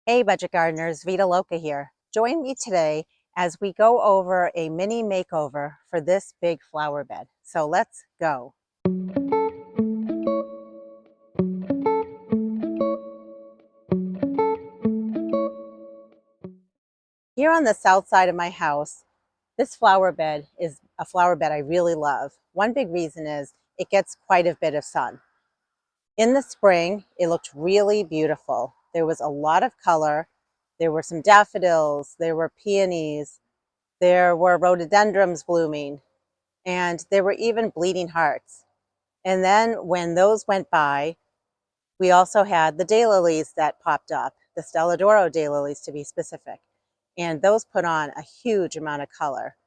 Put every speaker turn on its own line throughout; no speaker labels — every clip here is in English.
Hey budget gardeners, Vita Loca here. Join me today as we go over a mini makeover for this big flower bed. So let's go. Here on the south side of my house, this flower bed is a flower bed I really love. One big reason is it gets quite a bit of sun. In the spring, it looked really beautiful. There was a lot of color. There were some daffodils, there were peonies, there were rhododendrons blooming, and there were even bleeding hearts. And then when those went by, we also had the daylilies that popped up, the Stella D'oro daylilies to be specific. And those put on a huge amount of color.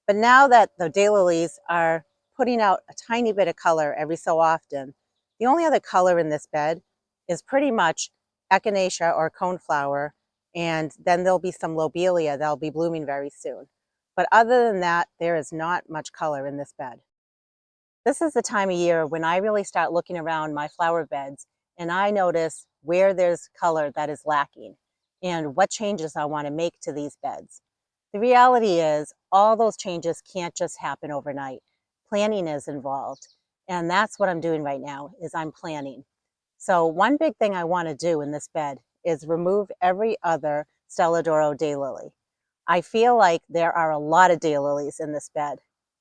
But now that the daylilies are putting out a tiny bit of color every so often, the only other color in this bed is pretty much echinacea or coneflower, and then there'll be some lobelia that'll be blooming very soon. But other than that, there is not much color in this bed. This is the time of year when I really start looking around my flower beds and I notice where there's color that is lacking and what changes I want to make to these beds. The reality is all those changes can't just happen overnight. Planning is involved, and that's what I'm doing right now is I'm planning. So one big thing I want to do in this bed is remove every other Stella D'oro daylily. I feel like there are a lot of daylilies in this bed,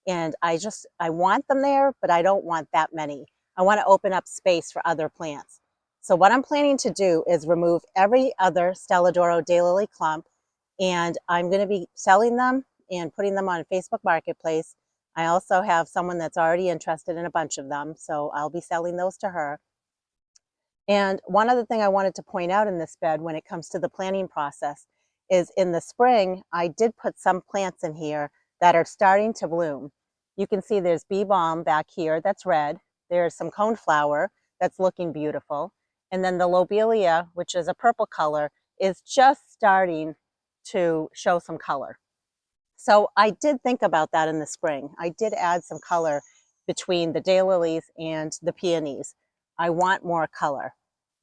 and I want them there, but I don't want that many. I want to open up space for other plants. So what I'm planning to do is remove every other Stella D'oro daylily clump, and I'm going to be selling them and putting them on Facebook Marketplace. I also have someone that's already interested in a bunch of them, so I'll be selling those to her. And one other thing I wanted to point out in this bed when it comes to the planting process is in the spring, I did put some plants in here that are starting to bloom. You can see there's bee balm back here that's red. There's some coneflower that's looking beautiful. And then the lobelia, which is a purple color, is just starting to show some color. So I did think about that in the spring. I did add some color between the daylilies and the peonies. I want more color.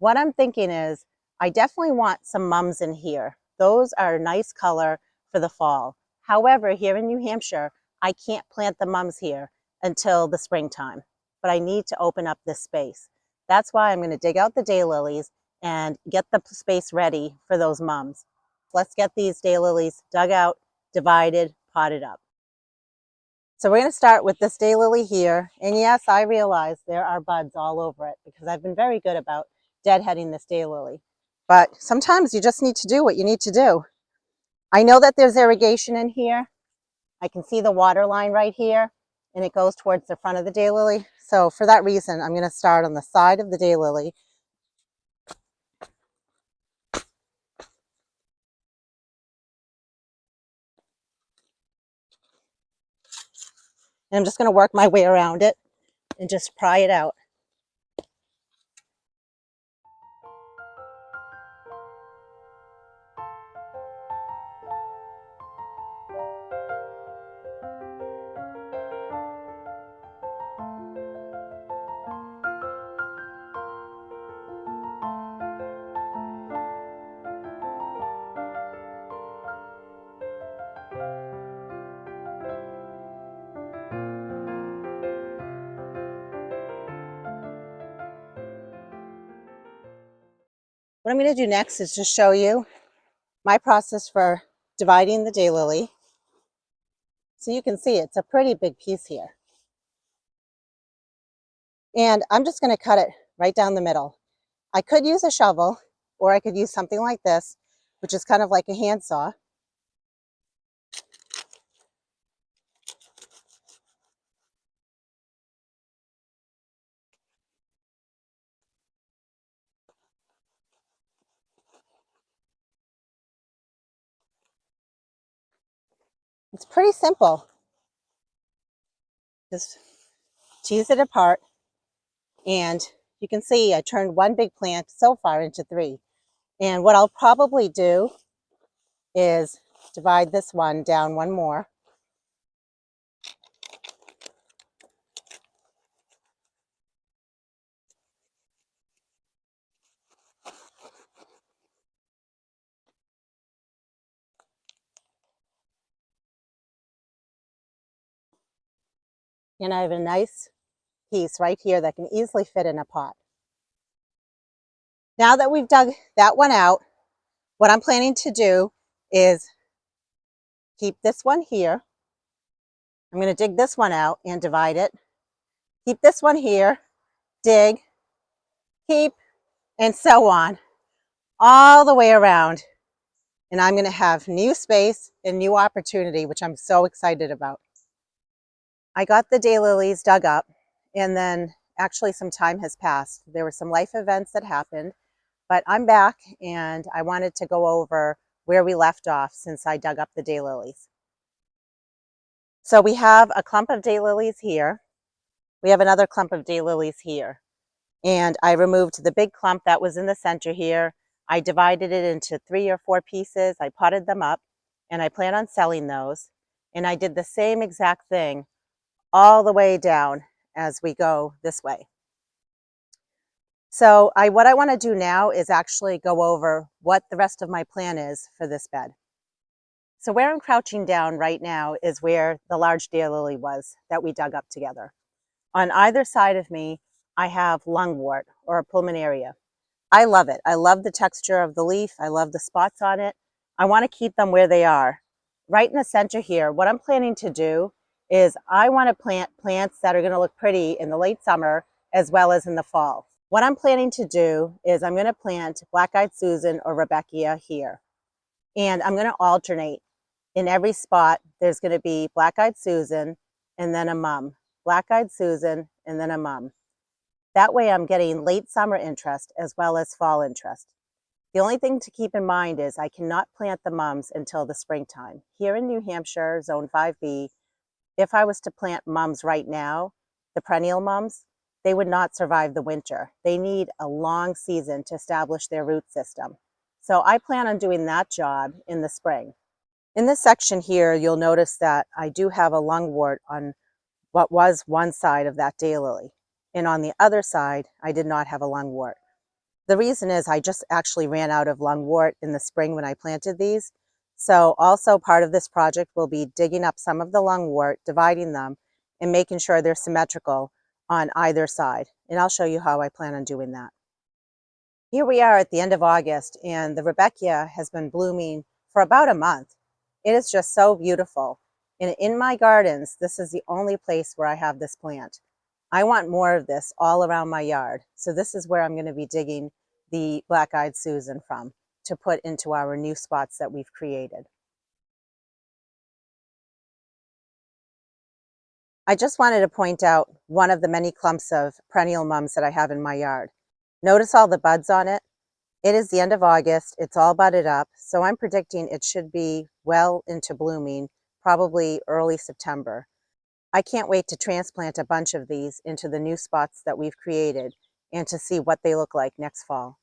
What I'm thinking is I definitely want some mums in here. Those are a nice color for the fall. However, here in New Hampshire, I can't plant the mums here until the springtime, but I need to open up this space. That's why I'm going to dig out the daylilies and get the space ready for those mums. Let's get these daylilies dug out, divided, potted up. So we're going to start with this daylily here. And yes, I realize there are buds all over it because I've been very good about deadheading this daylily. But sometimes you just need to do what you need to do. I know that there's irrigation in here. I can see the water line right here, and it goes towards the front of the daylily. So for that reason, I'm going to start on the side of the daylily. And I'm just going to work my way around it and just pry it out. What I'm going to do next is just show you my process for dividing the daylily. So you can see it's a pretty big piece here. And I'm just going to cut it right down the middle. I could use a shovel, or I could use something like this, which is kind of like a handsaw. It's pretty simple. Just tease it apart. And you can see I turned one big plant so far into three. And what I'll probably do is divide this one down one more. And I have a nice piece right here that can easily fit in a pot. Now that we've dug that one out, what I'm planning to do is keep this one here. I'm going to dig this one out and divide it. Keep this one here, dig, keep, and so on, all the way around. And I'm going to have new space and new opportunity, which I'm so excited about. I got the daylilies dug up, and then actually some time has passed. There were some life events that happened, but I'm back and I wanted to go over where we left off since I dug up the daylilies. So we have a clump of daylilies here. We have another clump of daylilies here. And I removed the big clump that was in the center here. I divided it into 3 or 4 pieces. I potted them up, and I plan on selling those. And I did the same exact thing all the way down as we go this way. So what I want to do now is actually go over what the rest of my plan is for this bed. So where I'm crouching down right now is where the large daylily was that we dug up together. On either side of me, I have lungwort or a pulmonaria. I love it. I love the texture of the leaf. I love the spots on it. I want to keep them where they are. Right in the center here, what I'm planning to do is I want to plant plants that are going to look pretty in the late summer as well as in the fall. What I'm planning to do is I'm going to plant black-eyed Susan or Rudbeckia here. And I'm going to alternate. In every spot, there's going to be black-eyed Susan and then a mum. Black-eyed Susan and then a mum. That way I'm getting late summer interest as well as fall interest. The only thing to keep in mind is I cannot plant the mums until the springtime. Here in New Hampshire, Zone 5B, if I was to plant mums right now, the perennial mums, they would not survive the winter. They need a long season to establish their root system. So I plan on doing that job in the spring. In this section here, you'll notice that I do have a lungwort on what was one side of that daylily. And on the other side, I did not have a lungwort. The reason is I just actually ran out of lungwort in the spring when I planted these. So also part of this project will be digging up some of the lungwort, dividing them, and making sure they're symmetrical on either side. And I'll show you how I plan on doing that. Here we are at the end of August, and the Rudbeckia has been blooming for about a month. It is just so beautiful. And in my gardens, this is the only place where I have this plant. I want more of this all around my yard. So this is where I'm going to be digging the black-eyed Susan from to put into our new spots that we've created. I just wanted to point out one of the many clumps of perennial mums that I have in my yard. Notice all the buds on it? It is the end of August. It's all budded up. So I'm predicting it should be well into blooming, probably early September. I can't wait to transplant a bunch of these into the new spots that we've created and to see what they look like next fall.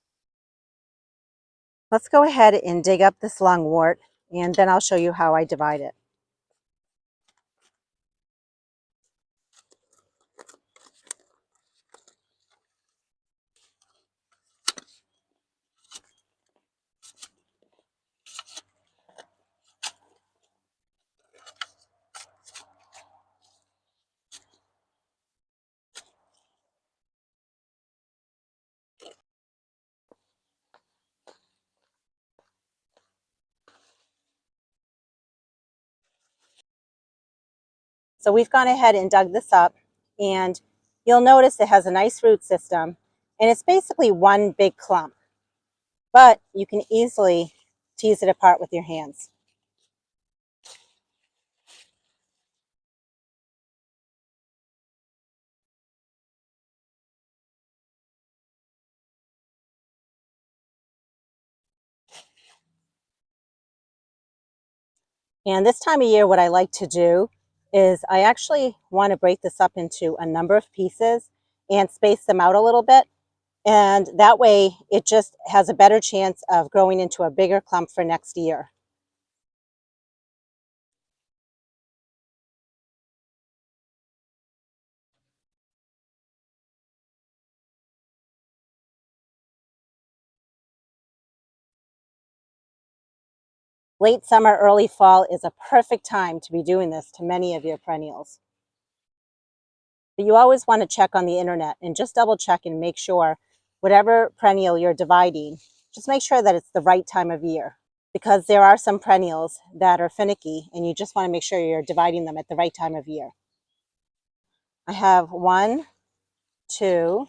Let's go ahead and dig up this lungwort, and then I'll show you how I divide it. So we've gone ahead and dug this up, and you'll notice it has a nice root system, and it's basically one big clump, but you can easily tease it apart with your hands. And this time of year, what I like to do is I actually want to break this up into a number of pieces and space them out a little bit. And that way it just has a better chance of growing into a bigger clump for next year. Late summer, early fall is a perfect time to be doing this to many of your perennials. But you always want to check on the internet and just double check and make sure whatever perennial you're dividing, just make sure that it's the right time of year, because there are some perennials that are finicky and you just want to make sure you're dividing them at the right time of year. I have 1, 2,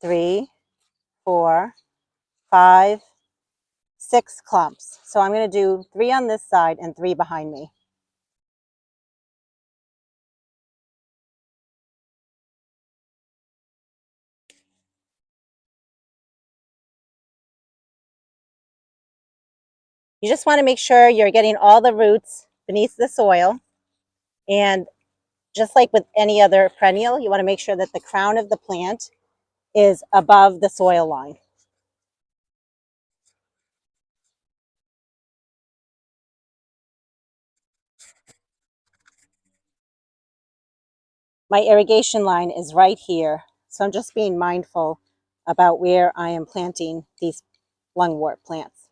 3, 4, 5, 6 clumps. So I'm going to do 3 on this side and 3 behind me. You just want to make sure you're getting all the roots beneath the soil. And just like with any other perennial, you want to make sure that the crown of the plant is above the soil line. My irrigation line is right here, so I'm just being mindful about where I am planting these lungwort plants.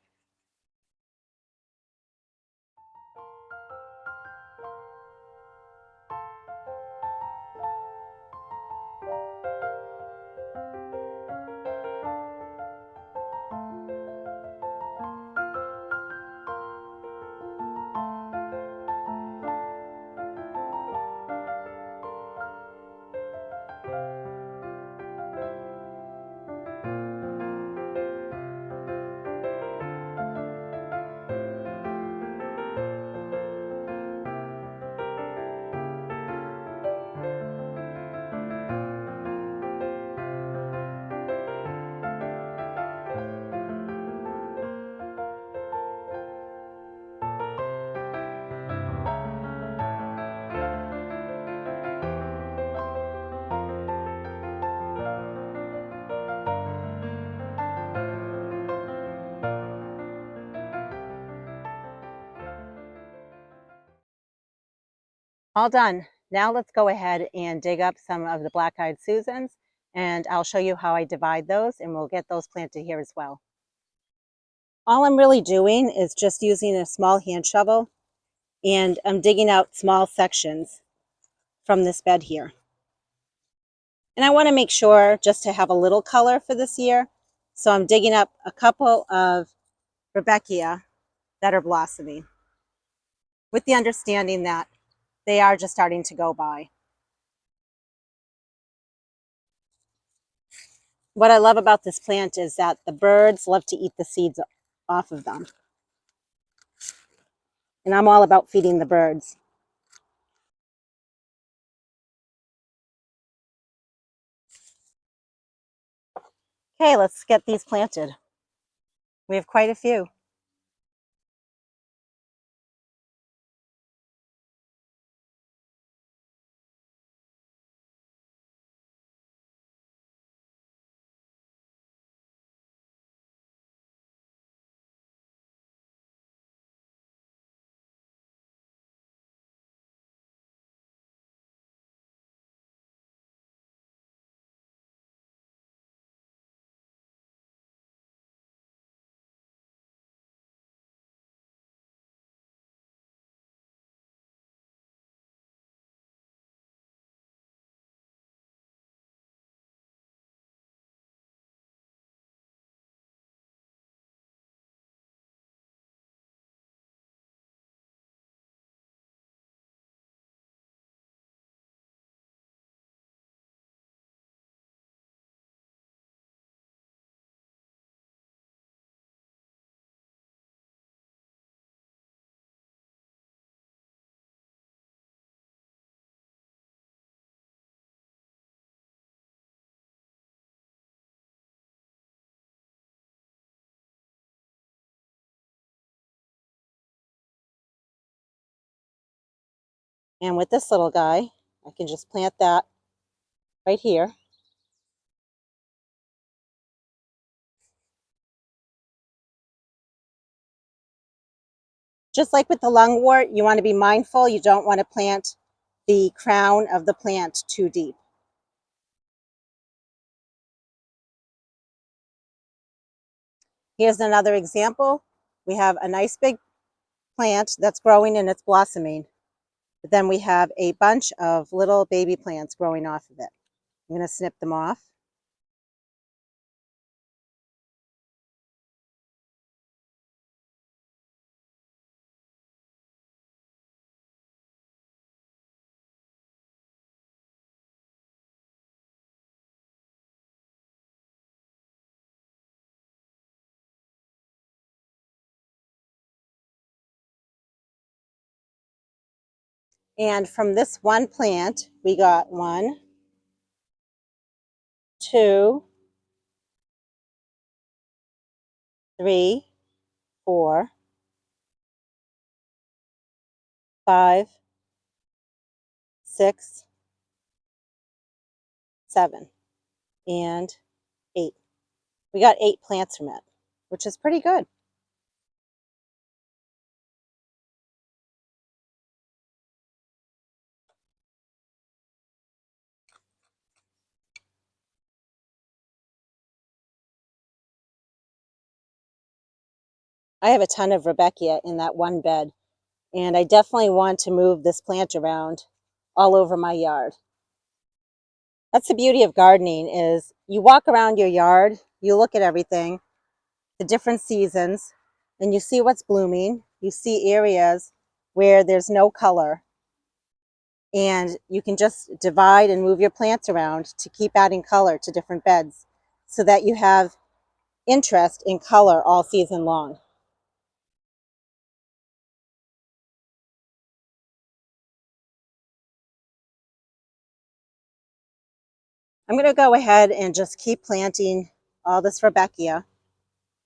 All done. Now let's go ahead and dig up some of the black-eyed Susans, and I'll show you how I divide those, and we'll get those planted here as well. All I'm really doing is just using a small hand shovel, and I'm digging out small sections from this bed here. And I want to make sure just to have a little color for this year, so I'm digging up a couple of Rudbeckia that are blossoming, with the understanding that they are just starting to go by. What I love about this plant is that the birds love to eat the seeds off of them. And I'm all about feeding the birds. Okay, let's get these planted. We have quite a few. And with this little guy, I can just plant that right here. Just like with the lungwort, you want to be mindful. You don't want to plant the crown of the plant too deep. Here's another example. We have a nice big plant that's growing and it's blossoming. But then we have a bunch of little baby plants growing off of it. I'm going to snip them off. And from this one plant, we got 1, 2, 3, 4, 5, 6, 7, and 8. We got 8 plants from it, which is pretty good. I have a ton of Rudbeckia in that one bed, and I definitely want to move this plant around all over my yard. That's the beauty of gardening, is you walk around your yard, you look at everything, the different seasons, and you see what's blooming. You see areas where there's no color, and you can just divide and move your plants around to keep adding color to different beds so that you have interest in color all season long. I'm going to go ahead and just keep planting all this Rudbeckia,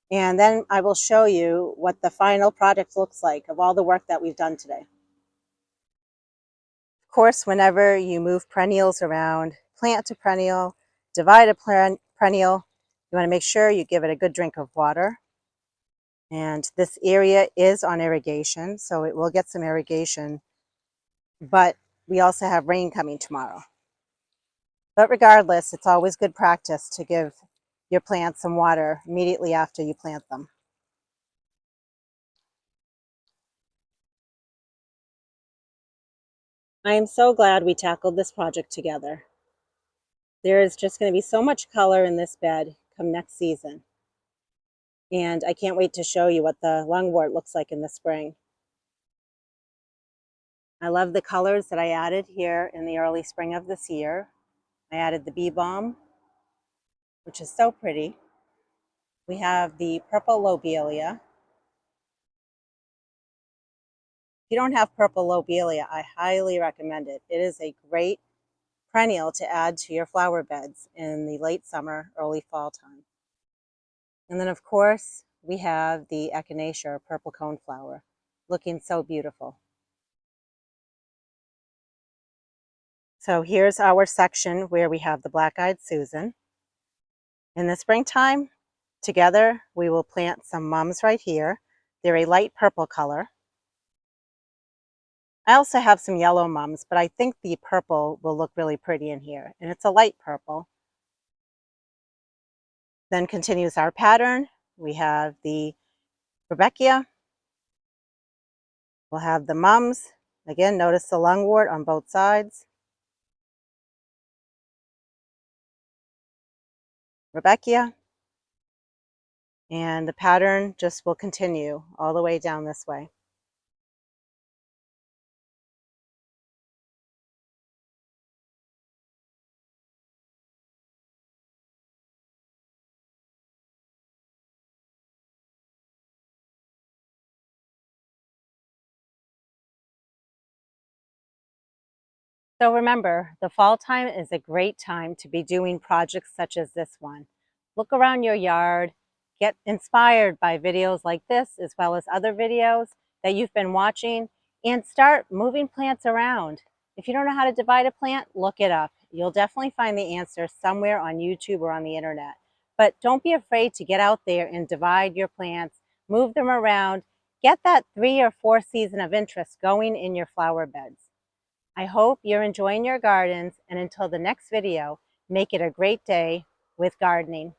and then I will show you what the final product looks like of all the work that we've done today. Of course, whenever you move perennials around, plant to perennial, divide a perennial, you want to make sure you give it a good drink of water. And this area is on irrigation, so it will get some irrigation, but we also have rain coming tomorrow. But regardless, it's always good practice to give your plants some water immediately after you plant them. I am so glad we tackled this project together. There is just going to be so much color in this bed come next season. And I can't wait to show you what the lungwort looks like in the spring. I love the colors that I added here in the early spring of this year. I added the bee balm, which is so pretty. We have the purple lobelia. If you don't have purple lobelia, I highly recommend it. It is a great perennial to add to your flower beds in the late summer, early fall time. And then of course, we have the echinacea, or purple coneflower, looking so beautiful. So here's our section where we have the black-eyed Susan. In the springtime, together, we will plant some mums right here. They're a light purple color. I also have some yellow mums, but I think the purple will look really pretty in here, and it's a light purple. Then continues our pattern. We have the Rudbeckia. We'll have the mums. Again, notice the lungwort on both sides. Rudbeckia. And the pattern just will continue all the way down this way. So remember, the fall time is a great time to be doing projects such as this one. Look around your yard, get inspired by videos like this, as well as other videos that you've been watching, and start moving plants around. If you don't know how to divide a plant, look it up. You'll definitely find the answer somewhere on YouTube or on the internet. But don't be afraid to get out there and divide your plants, move them around, get that 3 or 4 season of interest going in your flower beds. I hope you're enjoying your gardens, and until the next video, make it a great day with gardening.